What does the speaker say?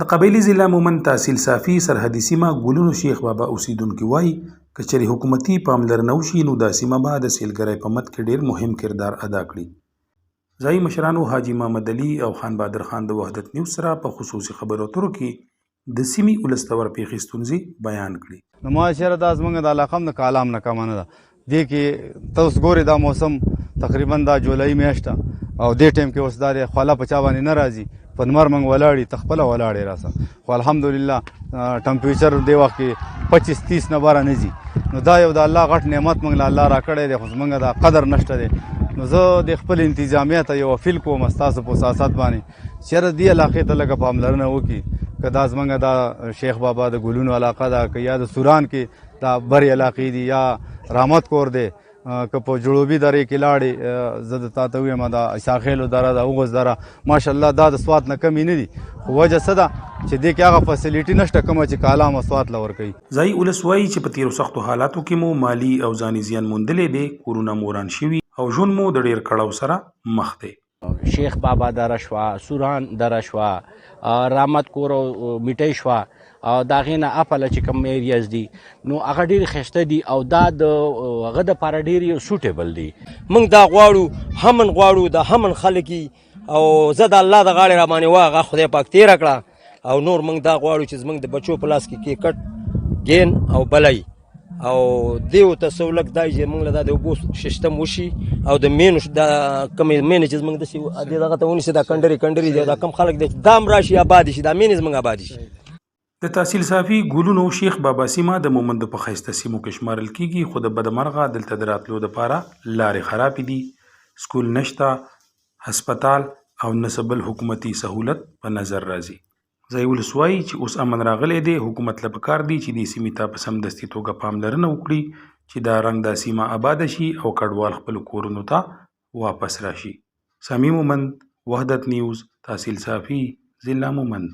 د قبایلی ضلع مومند تحصیل صافي سرحدي سیمه ګلونو شیخ بابا اوسیدونکي وایي که چېرې حکومتي پاملرنه وشي نو دا سیمه به د سیلګرۍ په مد کې ډېر مهم کردار ادا کړي. ځایي مشرانو حاجي محمد علي او خان بهادر خان د وحدت نیوز سره په خصوصي خبرو اترو کې د سیمې ولس ته ورپېښې ستونزې بیان کړي. نو معاشره دا زموږ د علاقه هم د کالام نه کمه نه ده. دې کې ته اوس ګورې دا موسم تقریبا دا جولایي میاشت ده او دې ټایم کې اوس دا د خوله په چا باندې نه راځي، په لمر موږ ولاړ ته خپله ولاړې راسه، خو الحمدلله ټمپریچر دې وخت کې 25-30 نه باره نه ځي. نو دا یو د الله غټ نعمت موږ له الله راکړی دی، خو زموږ دا قدر نشته دی. نو زه د خپل انتظامیه ته یو اپیل کوم ستاسو په سیاست باندې چېرې دې علاقې ته لږه پاملرنه وکړي، که دا زموږ دا شیخ بابا د ګلونو علاقه ده، که یا د سوران کې دا برې علاقې دي، یا رحمت کور دی، که په جنوبي درې کې لاړې زه د تا ته ویم دا شاخیلو دره ده، اوغوز دره، ماشاءالله دا د سوات نه کمې نه دي، خو وجه څه ده چې دې کې هغه فیسیلیټي نشته کومه چې کالام او سوات له ورکوي. ځایي ولس وایي چې په تېرو سختو حالاتو کې مو مالي او ځاني زیان موندلی دی، کورونه مو وران شوي او ژوند مو د ډېر کړاو سره مخ دی. شیخ بابا دره شوه، سوران دره شوه، رحمت کور او میټۍ شوه، او د هغې نه اپله چې کوم ایریاز دي نو هغه ډېرې ښایسته دي او دا د هغه دپاره ډېر سوټیبل دي. موږ دا غواړو، امن غواړو، د امن خلک او زه د الله د غاړې را باندې وه هغه خدای پاک تېره کړه، او نور موږ دا غواړو چې زموږ د بچو په لاس کې کرکټ گین او بلی او دیو ته سهولت دا چې موږ له دا د اوبو سیستم وشي او د مینو دا کومې مینې چې زموږ داسې دغه ته ونیسي، دا کنډرې دي، دا کم خلک دی دا هم راشي ابادې شي، دا مینې زموږ ابادې شي. د تحصیل صافي ګلونو شیخ بابا سیمه د مومندو په ښایسته سیمو کې شمارل کیږي، خو د بدمرغه دلته د راتلو دپاره لارې خرابې دي، سکول نشته، هسپتال او نه بل حکومتي سهولت په نظر راځي. ځایي ولس وایي چې اوس امن راغلی دی، حکومت له پکار دی چې دې سیمې ته په سمدستي توګه پاملرنه وکړي چې دا رنګ دا سیمه آباده شي او کډوال خپلو کورونو ته واپس راشي. سامي مومند، وحدت نیوز، تحصیل صافي، ضلع مومند.